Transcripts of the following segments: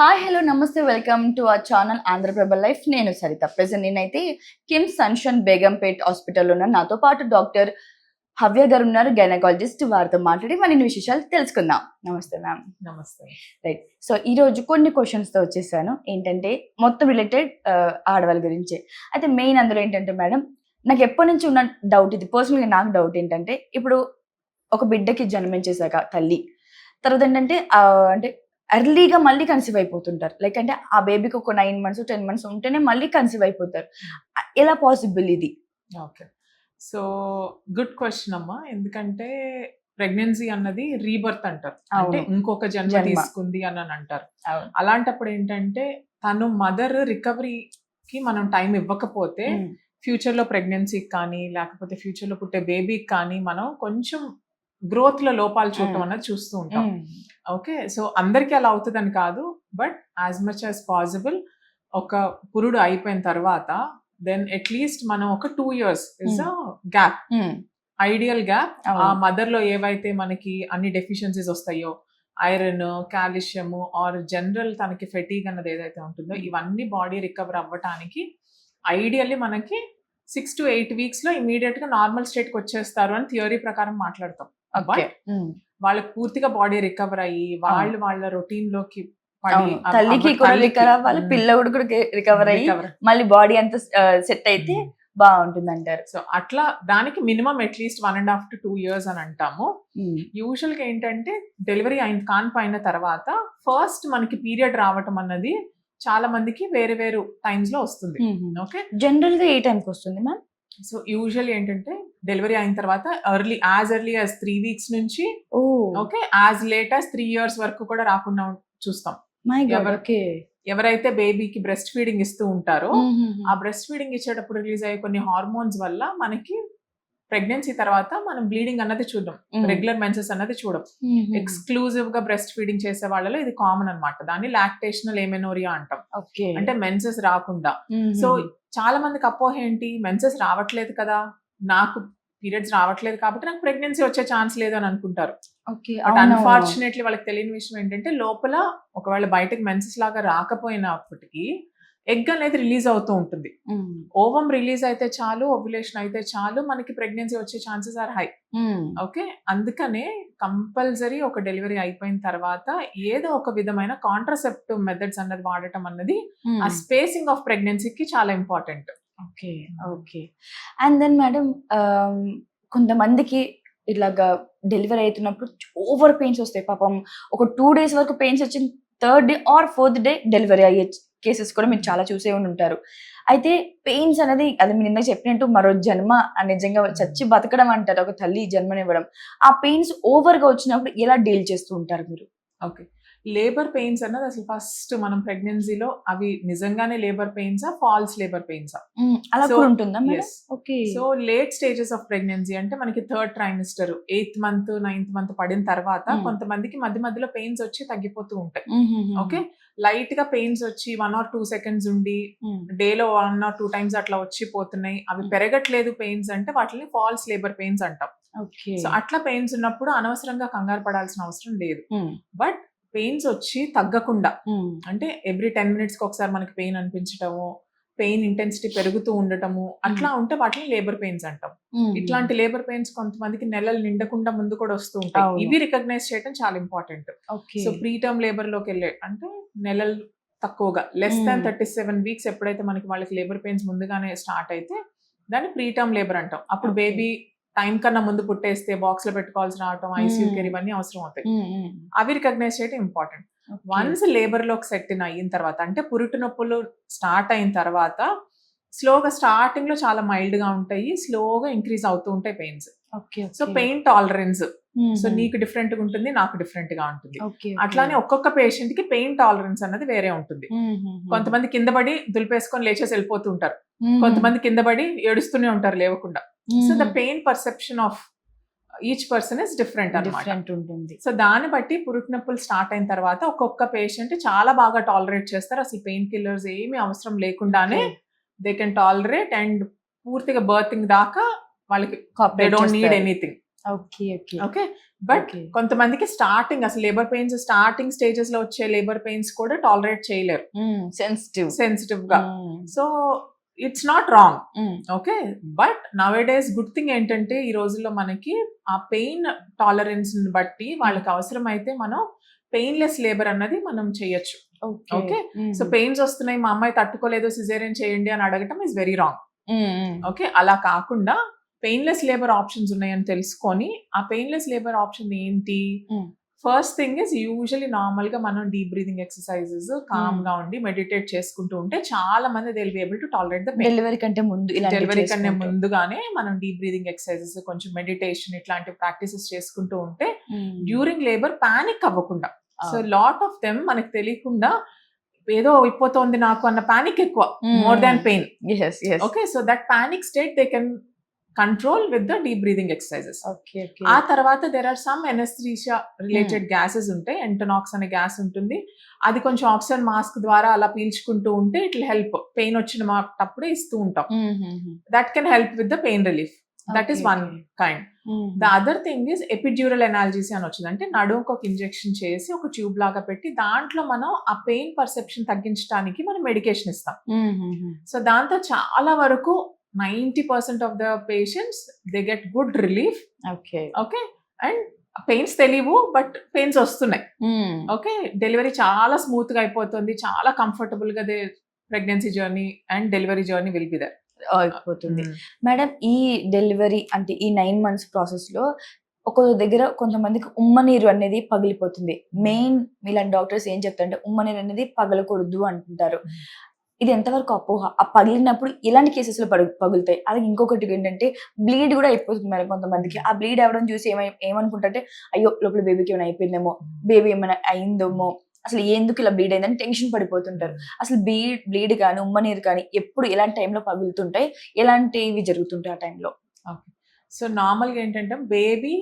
Hi hello నమస్తే welcome to our channel Andhra Prabha life. నేను Saritha. Present నేనైతే కిమ్స్ సన్షన్ బేగంపేట్ హాస్పిటల్లో ఉన్నాను. నాతో పాటు డాక్టర్ హవ్య గారు ఉన్నారు, గైనకాలజిస్ట్. వారితో మాట్లాడి మరిన్ని విశేషాలు తెలుసుకుందాం. నమస్తే మ్యామ్. నమస్తే. రైట్. సో ఈ రోజు కొన్ని క్వశ్చన్స్ తో వచ్చేసాను. ఏంటంటే మొత్తం రిలేటెడ్ ఆడవాళ్ళ గురించే. అయితే మెయిన్ అందులో ఏంటంటే మేడం, నాకు ఎప్పటి నుంచి ఉన్న డౌట్ ఇది. పర్సనల్గా నాకు డౌట్ ఏంటంటే, ఇప్పుడు ఒక బిడ్డకి జన్మించేశాక తల్లి తర్వాత ఏంటంటే అంటే ఎర్లీగా మళ్ళీ కన్సీవ్ అయిపోతుంటారు. లైక్ అంటే ఆ బేబీకి ఒక 9 months 10 months ఉంటేనే మళ్ళీ కన్సీవ్ అయిపోతారు. ఎలా పాసిబుల్ ఇది? ఓకే. సో గుడ్ క్వశ్చన్ అమ్మా. ఎందుకంటే ప్రెగ్నెన్సీ అన్నది రీబర్త్ అంటారు. అంటే ఇంకొక జన్మ తీసుకుంది అని అంటారు. అలాంటప్పుడు ఏంటంటే తను మదర్ రికవరీకి మనం టైం ఇవ్వకపోతే ఫ్యూచర్ లో ప్రెగ్నెన్సీకి కానీ లేకపోతే ఫ్యూచర్ లో పుట్టే బేబీకి కానీ మనం కొంచెం గ్రోత్ లో లోపాలు చూడటం అన్నది చూస్తూ ఉంటాం. ఓకే. సో అందరికీ అలా అవుతుందని కాదు, but as much as possible ఒక పురుడు అయిపోయిన తర్వాత దెన్ అట్లీస్ట్ మనం ఒక 2 years is a gap, ideal gap. ఆ మదర్ లో ఏవైతే మనకి అన్ని డెఫిషియన్సీస్ వస్తాయో, ఐరన్, కాల్షియం ఆర్ జనరల్ తనకి ఫెటీగ్ అన్నది ఏదైతే ఉంటుందో ఇవన్నీ బాడీ రికవర్ అవ్వటానికి ఐడియల్లీ మనకి 6 to 8 weeks లో ఇమీడియట్ గా నార్మల్ స్టేట్ కి వచ్చేస్తారు అని థియరీ ప్రకారం మాట్లాడతాం. బట్ వాళ్ళకి పూర్తిగా బాడీ రికవర్ అయ్యి వాళ్ళ రొటీన్ లోకి తల్లికి కూడా రికవర్ అవ్వాలి, పిల్లడు కూడా రికవర్ అయ్యి మళ్ళీ బాడీ అంతా సెట్ అయితే బాగుంటుంది అంటారు. సో అట్లా దానికి మినిమం అట్లీస్ట్ 1.5 to 2 years అని అంటాము. యూజువల్ గా ఏంటంటే డెలివరీ కానిపోయిన తర్వాత ఫస్ట్ మనకి పీరియడ్ రావటం అన్నది చాలా మందికి వేరే వేరే టైమ్స్ లో వస్తుంది. ఓకే. జనరల్ గా ఏ టైంకి వస్తుంది మ్యామ్? సో యూజువల్ ఏంటంటే డెలివరీ అయిన తర్వాత ఎర్లీ యాజ్ 3 weeks నుంచి okay as late as 3 years వరకు కూడా రాకుండా చూస్తాం. ఎవరైతే బేబీకి బ్రెస్ట్ ఫీడింగ్ ఇస్తూ ఉంటారో ఆ బ్రెస్ట్ ఫీడింగ్ ఇచ్చేటప్పుడు రిలీజ్ అయ్యే కొన్ని హార్మోన్స్ వల్ల మనకి ప్రెగ్నెన్సీ తర్వాత మనం బ్లీడింగ్ అన్నది చూడం, రెగ్యులర్ మెన్సెస్ అన్నది చూడం. ఎక్స్క్లూజివ్ గా బ్రెస్ట్ ఫీడింగ్ చేసే వాళ్ళలో ఇది కామన్ అన్నమాట. దాన్ని లాక్టేషనల్ ఎమెనోరియా అంటాం. అంటే మెన్సెస్ రాకుండా. సో చాలా మందికి అపోహ ఏంటి, మెన్సెస్ రావట్లేదు కదా, నాకు పీరియడ్స్ రావట్లేదు కాబట్టి నాకు ప్రెగ్నెన్సీ వచ్చే ఛాన్స్ లేదు అని అనుకుంటారు. బట్ అన్ఫార్చునేట్లీ వాళ్ళకి తెలియని విషయం ఏంటంటే లోపల ఒకవేళ బయటకు మెన్సెస్ లాగా రాకపోయినప్పటికీ ఎగ్ అనేది రిలీజ్ అవుతూ ఉంటుంది. ఓవం రిలీజ్ అయితే చాలు, ఓవ్యులేషన్ అయితే చాలు, మనకి ప్రెగ్నెన్సీ వచ్చే ఛాన్సెస్ ఆర్ హై. ఓకే. అందుకనే కంపల్సరీ ఒక డెలివరీ అయిపోయిన తర్వాత ఏదో ఒక విధమైన కాంట్రాసెప్టివ్ మెథడ్స్ అన్నది వాడటం అన్నది ఆ స్పేసింగ్ ఆఫ్ ప్రెగ్నెన్సీకి చాలా important. Okay okay. And then madam, కొంతమందికి ఇలాగా డెలివరీ అవుతున్నప్పుడు ఓవర్ పెయిన్స్ వస్తాయి. పాపం ఒక 2 days వరకు పెయిన్స్ వచ్చిన 3rd day or 4th day delivery అయ్యే కేసెస్ కూడా మీరు చాలా చూసే ఉంటారు. అయితే పెయిన్స్ అనేది అది మీరు ఇందాక చెప్పినట్టు మరో జన్మ నిజంగా చచ్చి బతకడం అంటారు, ఒక తల్లి జన్మనివ్వడం. ఆ పెయిన్స్ ఓవర్ గా వచ్చినప్పుడు ఎలా డీల్ చేస్తూ ఉంటారు మీరు? ఓకే. లేబర్ పెయిన్స్ అన్నది అసలు ఫస్ట్ మనం ప్రెగ్నెన్సీలో అవి నిజంగానే లేబర్ పెయిన్సా, ఫాల్స్ లేబర్ పెయిన్సా అలా కూడా ఉంటుందా? So late stages of pregnancy అంటే మనకి 3rd trimester 8th month 9th month పడిన తర్వాత కొంతమందికి మధ్య మధ్యలో పెయిన్స్ వచ్చి తగ్గిపోతూ ఉంటాయి. ఓకే. లైట్ గా పెయిన్స్ వచ్చి 1 or 2 seconds ఉండి డేలో 1 or 2 times అట్లా వచ్చి పోతున్నాయి, అవి పెరగట్లేదు పెయిన్స్ అంటే వాటిని ఫాల్స్ లేబర్ పెయిన్స్ అంటాం. సో అట్లా పెయిన్స్ ఉన్నప్పుడు అనవసరంగా కంగారు పడాల్సిన అవసరం లేదు. బట్ పెయిన్స్ వచ్చి తగ్గకుండా అంటే ఎవ్రీ 10 minutes ఒకసారి మనకి పెయిన్ అనిపించటము, పెయిన్ ఇంటెన్సిటీ పెరుగుతూ ఉండటము, అట్లా ఉంటే వాటిని లేబర్ పెయిన్స్ అంటాం. ఇట్లాంటి లేబర్ పెయిన్స్ కొంతమందికి నెలలు నిండకుండా ముందు కూడా వస్తూ ఉంటాయి. ఇవి రికగ్నైజ్ చేయడం చాలా important. So pre term labour లోకి వెళ్ళే అంటే నెలలు తక్కువగా లెస్ దాన్ 37 weeks ఎప్పుడైతే మనకి వాళ్ళకి లేబర్ పెయిన్స్ ముందుగానే స్టార్ట్ అయితే దాన్ని ప్రీ టర్మ్ లేబర్ అంటాం. అప్పుడు బేబీ టైం కన్నా ముందు పుట్టేస్తే బాక్స్ లో పెట్టుకోవాల్సి రావటం, ఐసీయూ కేర్ ఇవన్నీ అవసరం అవుతాయి. అవి రికగ్నైజ్ చేయడం ఇంపార్టెంట్. వన్స్ లేబర్ లోకి సెట్ అయిన తర్వాత అంటే పురుటి నొప్పులు స్టార్ట్ అయిన తర్వాత స్లోగా స్టార్టింగ్ లో చాలా మైల్డ్ గా ఉంటాయి, స్లోగా ఇంక్రీజ్ అవుతూ ఉంటాయి pains. So pain tolerance so నీకు డిఫరెంట్ గా ఉంటుంది, నాకు డిఫరెంట్ గా ఉంటుంది. అట్లానే ఒక్కొక్క పేషెంట్ కి పెయిన్ టాలరెన్స్ అన్నది వేరే ఉంటుంది. కొంతమంది కింద పడి దులిపేసుకొని లేచేసి వెళ్ళిపోతూ ఉంటారు, కొంతమంది కింద పడి ఏడుస్తూనే ఉంటారు లేవకుండా. So the pain perception of each person is different ఉంటుంది. సో దాన్ని బట్టి పురుటి నొప్పులు స్టార్ట్ అయిన తర్వాత ఒక్కొక్క పేషెంట్ చాలా బాగా టాలరేట్ చేస్తారు. అసలు పెయిన్ కిల్లర్స్ ఏమీ అవసరం లేకుండానే దే కెన్ టాలరేట్ అండ్ పూర్తిగా బర్తింగ్ దాకా వాళ్ళకి they don't need anything. Okay. Okay. Okay. But okay. కొంతమందికి స్టార్టింగ్ అసలు లేబర్ పెయిన్స్ స్టార్టింగ్ స్టేజెస్ లో వచ్చే లేబర్ పెయిన్స్ కూడా టాలరేట్ చేయలేరు సెన్సిటివ్ గా. So it's not wrong. Okay. But now days good thing ఏంటంటే ఈ రోజుల్లో మనకి ఆ పెయిన్ టాలరెన్స్ ని బట్టి వాళ్ళకి అవసరమైతే మనం పెయిన్లెస్ లేబర్ అన్నది మనం చేయొచ్చు. ఓకే. సో పెయిన్స్ వస్తున్నాయి, మా అమ్మాయి తట్టుకోలేదు, సిజేరియన్ చేయండి అని అడగటం ఇస్ వెరీ రాంగ్. ఓకే. అలా కాకుండా పెయిన్లెస్ లేబర్ ఆప్షన్స్ ఉన్నాయని తెలుసుకొని ఆ పెయిన్లెస్ లేబర్ ఆప్షన్ ఏంటి, first thing is usually normal గా మనం డీప్ బ్రీతింగ్ ఎక్సర్సైజెస్ కామ్ గా ఉండి మెడిటేట్ చేసుకుంటూ ఉంటే చాలా మంది they will be able to tolerate the pain. Delivery కంటే ముందుగానే మనం డీప్ బ్రీతింగ్ ఎక్సర్సైజెస్, కొంచెం మెడిటేషన్ ఇట్లాంటి ప్రాక్టీసెస్ చేసుకుంటూ ఉంటే డ్యూరింగ్ లేబర్ పానిక్ అవ్వకుండా. సో లాట్ ఆఫ్ దెమ్ మనకు తెలియకుండా ఏదో అయిపోతుంది నాకు అన్న పానిక్ ఎక్కువ more than pain. Okay. So that panic state they can control with the deep breathing exercises. ఆ తర్వాత there are some anaesthesia related gases ఉంటాయి. ఎంటనాక్స్ అనే గ్యాస్ ఉంటుంది. అది కొంచెం ఆక్సిజన్ మాస్క్ ద్వారా అలా పీల్చుకుంటూ ఉంటే ఇట్ విల్ హెల్ప్. పెయిన్ వచ్చినప్పుడే ఇస్తూ ఉంటాం. That can help with the pain relief. That is one kind. The other thing is epidural analgesia అని వచ్చింది. అంటే నడుముకు ఒక ఇంజెక్షన్ చేసి ఒక ట్యూబ్ లాగా పెట్టి దాంట్లో మనం ఆ పెయిన్ పర్సెప్షన్ తగ్గించడానికి మనం మెడికేషన్ ఇస్తాం. సో దాంతో చాలా వరకు 90% of the patients they get good relief. Okay. And pains తెలియవు బట్ పెయిన్స్ వస్తున్నాయి. ఓకే. డెలివరీ చాలా స్మూత్ గా అయిపోతుంది, చాలా కంఫర్టబుల్ గా pregnancy journey and delivery journey will be there అయిపోతుంది. మేడం, ఈ డెలివరీ అంటే ఈ 9 months ప్రాసెస్ లో ఒక దగ్గర కొంతమందికి ఉమ్మనీరు అనేది పగిలిపోతుంది. మెయిన్ ఇలాంటి డాక్టర్స్ ఏం చెప్తారంటే ఉమ్మనీరు అనేది పగలకూడదు అంటుంటారు. ఇది ఎంతవరకు అపోహ? ఆ పగిలినప్పుడు ఇలాంటి కేసెస్ లో పగులుతాయి. అలాగే ఇంకొకటి ఏంటంటే బ్లీడ్ కూడా అయిపోతుంది మేడం కొంతమందికి. ఆ బ్లీడ్ అవ్వడం చూసి ఏమనుకుంటారంటే అయ్యో లోపల బేబీకి ఏమైనా అయిపోయిందేమో, బేబీ ఏమైనా అయిందేమో, అసలు ఎందుకు ఇలా బ్లీడ్ అయిందని టెన్షన్ పడిపోతుంటారు. అసలు బ్లీడ్ కానీ ఉమ్మనీరు కానీ ఎప్పుడు ఎలాంటి టైంలో పగులుతుంటాయి, ఎలాంటివి జరుగుతుంటాయి ఆ టైంలో? సో నార్మల్గా ఏంటంటే బేబీ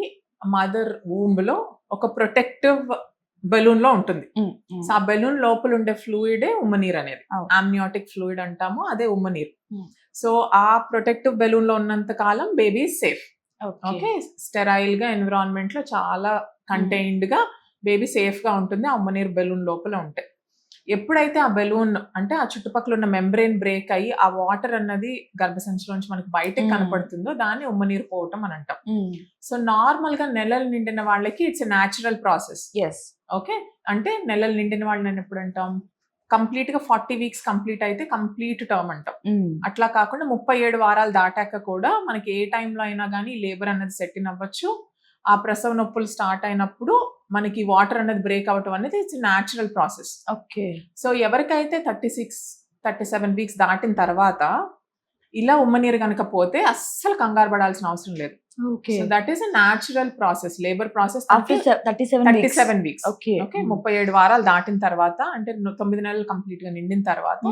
మదర్ వూంబ్ లో ఒక ప్రొటెక్టివ్ బెలూన్ లో ఉంటుంది. సో ఆ బెలూన్ లోపల ఉండే ఫ్లూయిడే ఉమ్మనీరు అనేది. ఆమ్నియాటిక్ ఫ్లూయిడ్ అంటాము, అదే ఉమ్మనీరు. సో ఆ ప్రొటెక్టివ్ బెలూన్ లో ఉన్నంత కాలం బేబీ సేఫ్. ఓకే. స్టెరైల్ గా ఎన్విరాన్మెంట్ లో చాలా కంటైన్డ్ గా బేబీ సేఫ్ గా ఉంటుంది ఆ ఉమ్మనీరు బెలూన్ లోపల ఉంటే. ఎప్పుడైతే ఆ బెలూన్ అంటే ఆ చుట్టుపక్కల ఉన్న మెంబ్రెయిన్ బ్రేక్ అయ్యి ఆ వాటర్ అన్నది గర్భసంచిలోంచి మనకి బయటకు కనపడుతుందో దాన్ని ఉమ్మనీరు పోవటం అని అంటాం. సో నార్మల్ గా నెలలు నిండిన వాళ్ళకి it's a natural process. Okay. అంటే నెలలు నిండిన వాళ్ళని ఎప్పుడు అంటాం, కంప్లీట్ గా 40 weeks కంప్లీట్ అయితే కంప్లీట్ టర్మ్ అంటాం. అట్లా కాకుండా 37 వారాలు దాటాక కూడా మనకి ఏ టైంలో అయినా కానీ లేబర్ అన్నది సెట్ ఇన్ అవ్వచ్చు. ఆ ప్రసవ నొప్పులు స్టార్ట్ అయినప్పుడు మనకి వాటర్ అనేది బ్రేక్ అవటం అనేది it's natural process. Okay. So ఎవరికైతే 36-37 weeks దాటిన తర్వాత ఇలా ఉమ్మనీరు కనుక పోతే అస్సలు కంగారు పడాల్సిన అవసరం లేదు. So that is a natural process. Labour process 37 weeks. Okay. 37 వారాలు దాటిన తర్వాత అంటే 9 నెలలు కంప్లీట్ గా నిండిన తర్వాత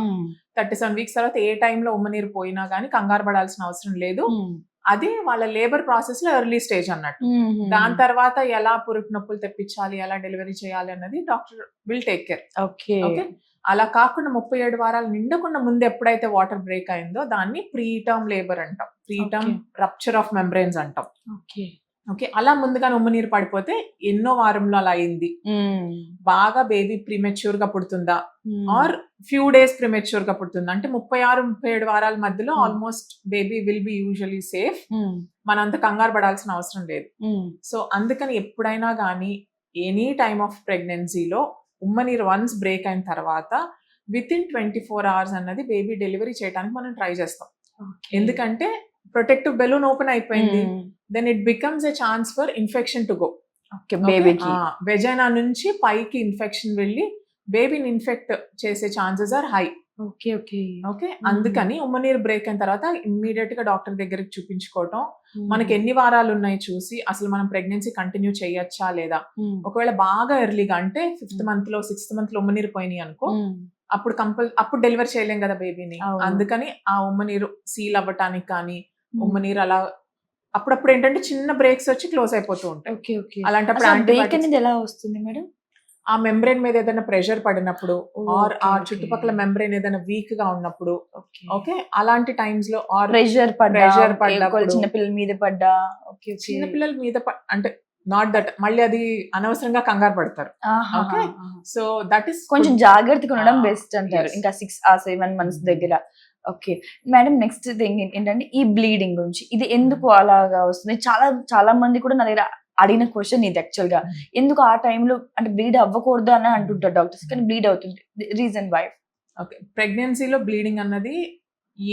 37 weeks తర్వాత ఏ టైంలో ఉమ్మనీరు పోయినా కానీ కంగారు పడాల్సిన అవసరం లేదు. అది వాళ్ళ లేబర్ ప్రాసెస్ లో ఎర్లీ స్టేజ్ అన్నట్టు. దాని తర్వాత ఎలా పురుటి నొప్పులు తెప్పించాలి, ఎలా డెలివరీ చేయాలి అన్నది doctor will take care. Okay. అలా కాకుండా 37 వారాలు నిండకుండా ముందు ఎప్పుడైతే వాటర్ బ్రేక్ అయిందో దాన్ని ప్రీ టర్మ్ లేబర్ అంటాం. Pre term rupture of membranes అంటాం. ఓకే. అలా ముందుగానే ఉమ్మనీరు పడిపోతే ఎన్నో వారంలో అలా అయింది, బాగా బేబీ ప్రీమెచ్యూర్ గా పుడుతుందా ఆర్ ఫ్యూ డేస్ ప్రీమెచ్యూర్ గా పుడుతుందా అంటే 36-37 వారాల మధ్యలో almost baby will be usually safe. మనంత కంగారు పడాల్సిన అవసరం లేదు. సో అందుకని ఎప్పుడైనా కానీ ఎనీ టైమ్ ఆఫ్ ప్రెగ్నెన్సీలో ఉమ్మనీరు వన్స్ బ్రేక్ అయిన తర్వాత విత్ ఇన్ 24 hours అన్నది బేబీ డెలివరీ చేయడానికి మనం ట్రై చేస్తాం. ఎందుకంటే ప్రొటెక్టివ్ బెలూన్ ఓపెన్ అయిపోయింది, then it becomes a chance for infection to go. బేబీకి వెజైనా నుంచి పైకి ఇన్ఫెక్షన్ వెళ్ళి బేబీని ఇన్ఫెక్ట్ చేసే ఛాన్సెస్ ఆర్ హై. ఓకే. అందుకని ఉమ్మనీరు బ్రేక్ అయిన తర్వాత ఇమ్మీడియట్ గా డాక్టర్ దగ్గరికి చూపించుకోవటం, మనకి ఎన్ని వారాలు ఉన్నాయి చూసి అసలు మనం ప్రెగ్నెన్సీ కంటిన్యూ చేయొచ్చా లేదా. ఒకవేళ బాగా ఎర్లీగా అంటే 5th month లో 6th month లో ఉమ్మనీరు పోయినాయి అనుకో, అప్పుడు డెలివరీ చేయలేం కదా బేబీని. అందుకని ఆ ఉమ్మనీరు సీల్ అవ్వటానికి కానీ ఉమ్మనీరు అలా అప్పుడప్పుడు ఏంటంటే చిన్న బ్రేక్స్ వచ్చి క్లోజ్ అయిపోతూ ఉంటాయి. అలాంటప్పుడు బ్రేక్ అనేది ఎలా వస్తుంది మేడం? ఆ మెంబ్రెయిన్ మీద ఏదైనా ప్రెషర్ పడినప్పుడు ఆర్ ఆ Okay, చుట్టుపక్కల okay. మెంబ్రెయిన్ ఏదైనా వీక్ గా ఉన్నప్పుడు, ఓకే ఓకే, అలాంటి టైమ్స్ లో ఆర్ ప్రెషర్ పడ్డా ప్రెషర్ పడ్డప్పుడు, చిన్న పిల్లల మీద పడ్డా ఓకే ఓకే చిన్న పిల్లల మీద అంటే నాట్ దట్ మళ్ళీ అది అనవసరంగా కంగారు పడతారు. ఓకే, సో దట్ ఈస్ కొంచెం జాగ్రత్తగా ఉండడం బెస్ట్ అంటారు. yes. ఇంకా 6 or 7 months దగ్గర. ఓకే మేడం, నెక్స్ట్ థింగ్ ఏంటంటే ఈ బ్లీడింగ్ గురించి, ఇది ఎందుకు అలాగా వస్తుంది? చాలా చాలా మంది కూడా నా దగ్గర అడిగిన క్వశ్చన్ ఇది యాక్చువల్ గా. ఎందుకు ఆ టైంలో అంటే బ్లీడ్ అవ్వకూడదు అని అంటుంటారు డాక్టర్స్, కానీ బ్లీడ్ అవుతుంది. Reason why? ఓకే, ప్రెగ్నెన్సీలో బ్లీడింగ్ అన్నది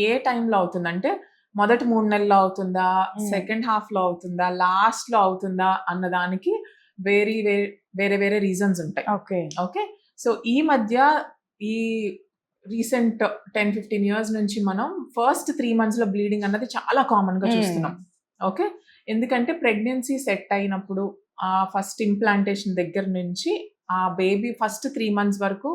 ఏ టైంలో అవుతుందంటే మొదటి 3 నెలల్లో అవుతుందా, సెకండ్ హాఫ్ లో అవుతుందా, లాస్ట్ లో అవుతుందా అన్న దానికి వేరే వేరే రీజన్స్ ఉంటాయి. ఓకే ఓకే, సో ఈ మధ్య ఈ రీసెంట్ 10-15 years నుంచి మనం ఫస్ట్ 3 months లో బ్లీడింగ్ అన్నది చాలా కామన్ గా చూస్తున్నాం. ఓకే, ఎందుకంటే ప్రెగ్నెన్సీ సెట్ అయినప్పుడు ఆ ఫస్ట్ ఇంప్లాంటేషన్ దగ్గర నుంచి ఆ బేబీ ఫస్ట్ 3 months వరకు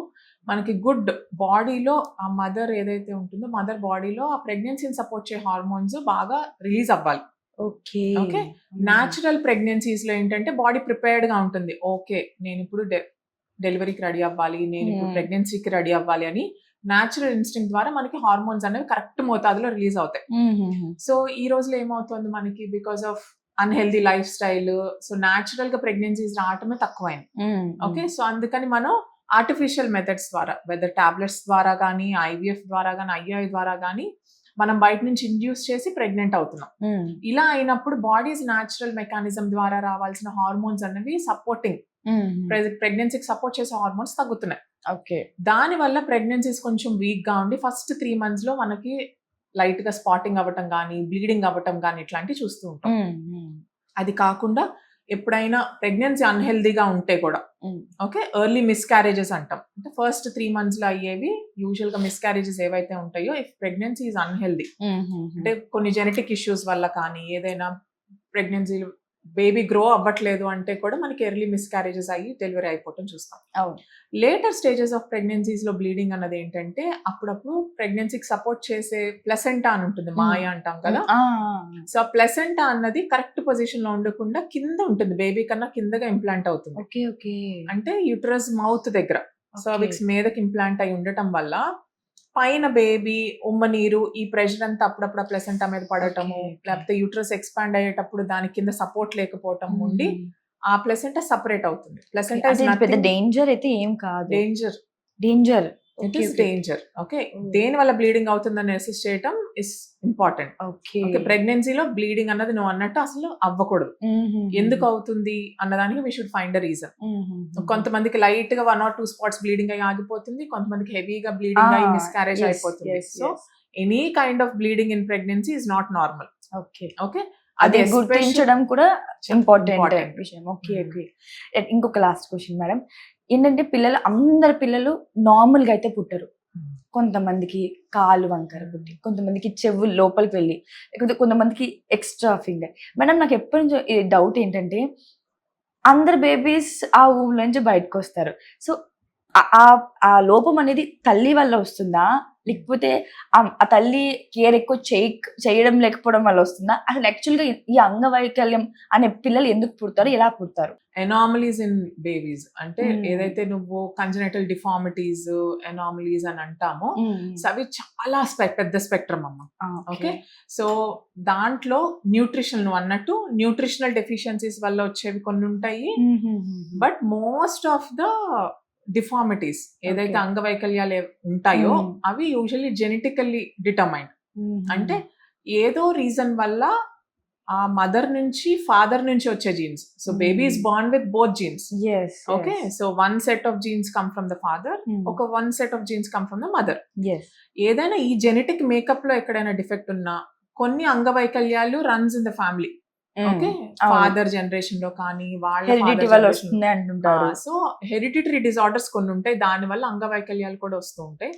మనకి గుడ్ బాడీలో ఆ మదర్ ఏదైతే ఉంటుందో మదర్ బాడీలో ఆ ప్రెగ్నెన్సీని సపోర్ట్ చేసే హార్మోన్స్ బాగా రిలీజ్ అవ్వాలి. ఓకే ఓకే, న్యాచురల్ ప్రెగ్నెన్సీస్ లో ఏంటంటే బాడీ ప్రిపేర్డ్ గా ఉంటుంది. ఓకే, నేను ఇప్పుడు డెలివరీకి రెడీ అవ్వాలి, నేను ఇప్పుడు ప్రెగ్నెన్సీకి రెడీ అవ్వాలి అని న్యాచురల్ ఇన్స్టింక్ట్ ద్వారా మనకి హార్మోన్స్ అనేవి కరెక్ట్ మోతాదులో రిలీజ్ అవుతాయి. సో ఈ రోజులో ఏమవుతుంది మనకి because of unhealthy life style, so natural గా ప్రెగ్నెన్సీస్ రావటమే తక్కువైంది. ఓకే, సో అందుకని మనం ఆర్టిఫిషియల్ మెథడ్స్ ద్వారా, వెదర్ టాబ్లెట్స్ ద్వారా కానీ, ఐవీఎఫ్ ద్వారా కానీ, ఐఐ ద్వారా కానీ మనం బయట నుంచి ఇండ్యూస్ చేసి ప్రెగ్నెంట్ అవుతున్నాం. ఇలా అయినప్పుడు బాడీస్ న్యాచురల్ మెకానిజం ద్వారా రావాల్సిన హార్మోన్స్ అనేవి సపోర్టింగ్ ప్రెగ్నెన్సీకి సపోర్ట్ చేసే హార్మోన్స్ తగ్గుతున్నాయి. ఓకే, దాని వల్ల ప్రెగ్నెన్సీస్ కొంచెం వీక్ గా ఉండి ఫస్ట్ 3 months లో మనకి లైట్ గా స్పాటింగ్ అవ్వటం కానీ, బ్లీడింగ్ అవ్వటం కానీ ఇట్లాంటివి చూస్తూ ఉంటాం. అది కాకుండా ఎప్పుడైనా ప్రెగ్నెన్సీ అన్హెల్దీగా ఉంటే కూడా ఓకే, ఎర్లీ మిస్క్యారేజెస్ అంటాం. అంటే ఫస్ట్ 3 months లో అయ్యేవి యూజువల్ గా మిస్క్యారేజెస్ ఏవైతే ఉంటాయో, ఇఫ్ ప్రెగ్నెన్సీ ఈజ్ అన్హెల్దీ అంటే కొన్ని జెనెటిక్ ఇష్యూస్ వల్ల కానీ, ఏదైనా ప్రెగ్నెన్సీ బేబీ గ్రో అవ్వట్లేదు అంటే కూడా మనకి ఎర్లీ మిస్క్యారేజెస్ అయ్యి డెలివరీ అయిపోవటం చూస్తాం. లేటర్ స్టేజెస్ ఆఫ్ ప్రెగ్నెన్సీస్ లో బ్లీడింగ్ అన్నది ఏంటంటే అప్పుడప్పుడు ప్రెగ్నెన్సీకి సపోర్ట్ చేసే ప్లసెంటా అని ఉంటుంది, మాయ అంటాం కదా. సో ఆ ప్లసెంటా అన్నది కరెక్ట్ పొజిషన్ లో ఉండకుండా కింద ఉంటుంది, బేబీ కన్నా కిందగా ఇంప్లాంట్ అవుతుంది. అంటే యూటరస్ మౌత్ దగ్గర సర్విక్స్ మీదకి ఇంప్లాంట్ అయి ఉండటం వల్ల పైన బేబీ ఉమ్మనీరు ఈ ప్రెషర్ అంతా అప్పుడప్పుడు ప్లసెంటా మీద పడటము, లేకపోతే యూటరస్ ఎక్స్పాండ్ అయ్యేటప్పుడు దాని కింద సపోర్ట్ లేకపోవటం ఉండి ఆ ప్లసెంటా సెపరేట్ అవుతుంది. ప్లసెంటా ఇస్ పెద్ద డేంజర్ అయితే ఏం కాదు. Danger it is danger. Okay, దేని వల్ల బ్లీడింగ్ అవుతుందని అసెస్ చేయటం ఇస్ ఇంపార్టెంట్. ఓకే, ప్రెగ్నెన్సీలో బ్లీడింగ్ అన్నది నువ్వు అన్నట్టు అసలు అవ్వకూడదు. ఎందుకు అవుతుంది అన్నదానికి we should find a reason. కొంతమందికి లైట్ గా 1 or 2 spots బ్లీడింగ్ అయ్యి ఆగిపోతుంది, కొంతమందికి హెవీగా బ్లీడింగ్ అయ్యి మిస్క్యారేజ్ అయిపోతుంది. So any kind of bleeding in pregnancy is not normal. Okay, అది గుర్తించడం కూడా ఇంపార్టెంట్ విషయం. ఓకే ఓకే, ఇంకొక లాస్ట్ క్వశ్చన్ మేడం, ఏంటంటే అందరి పిల్లలు నార్మల్ గా అయితే పుట్టరు. కొంతమందికి కాలు వంకర పుట్టి, కొంతమందికి చెవులు లోపలికి వెళ్ళి, లేకపోతే కొంతమందికి ఎక్స్ట్రా ఫింగర్. మేడం నాకు ఎప్పటి నుంచో డౌట్ ఏంటంటే అందరు బేబీస్ ఆ ఊళ్ళ నుంచి బయటకు వస్తారు. సో ఆ లోపం అనేది తల్లి వల్ల వస్తుందా, లేకపోతే ఆ తల్లి కేర్ ఎక్కువ చేయడం లేకపోవడం వల్ల వస్తుందా? అసలు యాక్చువల్ గా ఈ అంగవైకల్యం అనే పిల్లలు ఎందుకు పుడతారు, ఎలా పుడతారు? ఎనామలీస్ ఇన్ బేబీస్ అంటే ఏదైతే నువ్వు కంజనైటల్ డిఫార్మిటీస్ ఎనామలీస్ అని అంటామో అవి చాలా పెద్ద స్పెక్ట్రమ్ అమ్మ. ఓకే, సో దాంట్లో న్యూట్రిషన్ నువ్వు అన్నట్టు న్యూట్రిషనల్ డెఫిషియన్సీస్ వల్ల వచ్చేవి కొన్ని ఉంటాయి. But most of the deformities ఏదైతే అంగవైకల్యాలు ఉంటాయో అవి యూజువల్లీ జెనెటికల్లీ డిటర్మైన్డ్. అంటే ఏదో రీజన్ వల్ల ఆ మదర్ నుంచి ఫాదర్ నుంచి వచ్చే jeans. So baby is born with both jeans. Okay, so 1 set of genes come from the father, ఒక 1 set of genes come from the mother. ఏదైనా ఈ జెనెటిక్ మేకప్ లో ఎక్కడైనా డిఫెక్ట్ ఉన్నా కొన్ని అంగవైకల్యాలు runs in the family. Okay, father generation లో కానీ వాళ్ళ సో హెరిడిటరీ డిజార్డర్స్ కొన్ని ఉంటాయి, దాని వల్ల అంగవైకల్యాలు కూడా వస్తూ ఉంటాయి.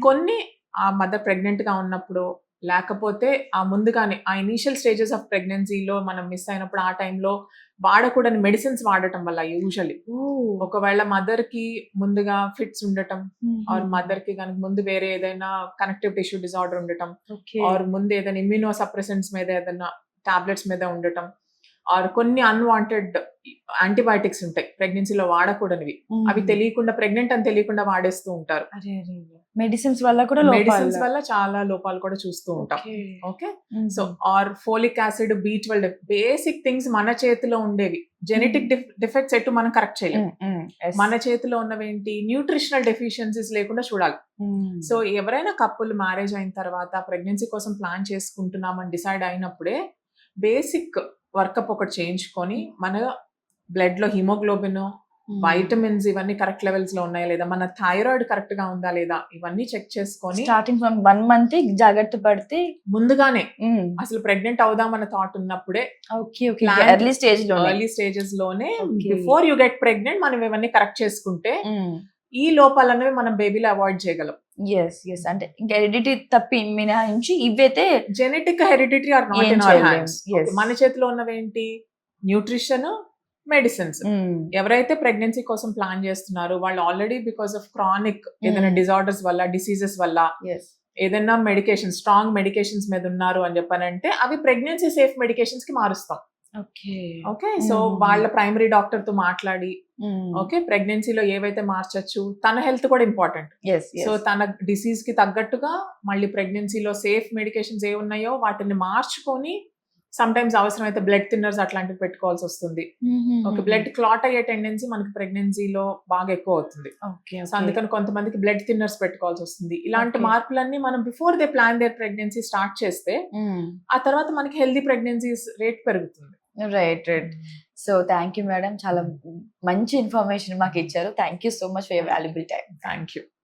కొన్ని ఆ మదర్ ప్రెగ్నెంట్ గా ఉన్నప్పుడు, లేకపోతే ఆ ముందుగానే ఆ ఇనీషియల్ స్టేజెస్ ఆఫ్ ప్రెగ్నెన్సీలో మనం మిస్ అయినప్పుడు ఆ టైంలో వాడకూడని మెడిసిన్స్ వాడటం వల్ల యూజువల్లీ ఒకవేళ మదర్ కి ముందుగా ఫిట్స్ ఉండటం, ఆర్ మదర్ కి కనుక ముందు వేరే ఏదైనా కనెక్టివ్ టిష్యూ డిజార్డర్ ఉండటం, ఆర్ ముందు ఏదైనా ఇమ్యూనో సప్రెసెంట్స్ మీద ఏదైనా టాబ్లెట్స్ మీద ఉండటం, ఆర్ కొన్ని అన్వాంటెడ్ యాంటీబయాటిక్స్ ఉంటాయి ప్రెగ్నెన్సీలో వాడకూడనివి, అవి తెలియకుండా ప్రెగ్నెంట్ అని తెలియకుండా వాడేస్తూ ఉంటారు. మెడిసిన్స్ వల్ల కూడా మెడిసిన్స్ వల్ల చాలా లోపాలు కూడా చూస్తూ ఉంటాం. Okay, so or folic acid, B12, basic things మన చేతిలో ఉండేవి. జెనెటిక్ డిఫెక్ట్స్ ఎటు మనం కరెక్ట్ చేయలేము. మన చేతిలో ఉన్నవేంటి, న్యూట్రిషనల్ డెఫిషియన్సీస్ లేకుండా చూడాలి. సో ఎవరైనా కప్పులు మ్యారేజ్ అయిన తర్వాత ప్రెగ్నెన్సీ కోసం ప్లాన్ చేసుకుంటున్నామని డిసైడ్ అయినప్పుడే బేసిక్ వర్కప్ ఒకటి చేయించుకొని మన బ్లడ్ లో హిమోగ్లోబిన్, వైటమిన్స్ ఇవన్నీ కరెక్ట్ లెవెల్స్ లో ఉన్నాయా లేదా, మన థైరాయిడ్ కరెక్ట్ గా ఉందా లేదా, ఇవన్నీ చెక్ చేసుకొని స్టార్టింగ్ ఫ్రమ్ 1 month జాగ్రత్త పడితే ముందుగానే అసలు ప్రెగ్నెంట్ అవుదామన్న థాట్ ఉన్నప్పుడే ఎర్లీ స్టేజెస్ లోనే బిఫోర్ యూ గెట్ ప్రెగ్నెంట్ మనం ఇవన్నీ కరెక్ట్ చేసుకుంటే ఈ లోపాలనేవి మనం బేబీలో అవాయిడ్ చేయగలం. అంటే ఇంకా హెరిడిటీ తప్పి మినహాయించి ఇవైతే genetic hereditary are not in our hands. మన చేతిలో ఉన్నవేంటి, న్యూట్రిషన్, మెడిసిన్స్. ఎవరైతే ప్రెగ్నెన్సీ కోసం ప్లాన్ చేస్తున్నారో వాళ్ళు ఆల్రెడీ బికాస్ ఆఫ్ క్రానిక్ ఏదైనా డిజార్డర్స్ వల్ల, డిసీజెస్ వల్ల, ఏదైనా మెడికేషన్, స్ట్రాంగ్ మెడికేషన్స్ మీద ఉన్నారు అని చెప్పానంటే అవి ప్రెగ్నెన్సీ సేఫ్ మెడికేషన్స్ కి మారుస్తాం. ఓకే, సో వాళ్ళ ప్రైమరీ డాక్టర్ తో మాట్లాడి ఓకే ప్రెగ్నెన్సీలో ఏవైతే మార్చచ్చు, తన హెల్త్ కూడా ఇంపార్టెంట్. సో తన డిసీజ్ కి తగ్గట్టుగా మళ్ళీ ప్రెగ్నెన్సీలో సేఫ్ మెడికేషన్స్ ఏ ఉన్నాయో వాటిని మార్చుకొని సమ్ టైమ్స్ అవసరమైతే బ్లడ్ థిన్నర్స్ అట్లాంటివి పెట్టుకోవాల్సి వస్తుంది. ఓకే, బ్లడ్ క్లాట్ అయ్యే టెండెన్సీ మనకి ప్రెగ్నెన్సీలో బాగా ఎక్కువ అవుతుంది. సో అందుకని కొంతమందికి బ్లడ్ థిన్నర్స్ పెట్టుకోవాల్సి వస్తుంది. ఇలాంటి మార్పులన్నీ మనం before they plan their pregnancy start చేస్తే ఆ తర్వాత మనకి హెల్దీ ప్రెగ్నెన్సీస్ రేట్ పెరుగుతుంది. Right. So thank you madam, చాలా మంచి ఇన్ఫర్మేషన్ మాకు ఇచ్చారు. Thank you so much for your valuable time. Thank you.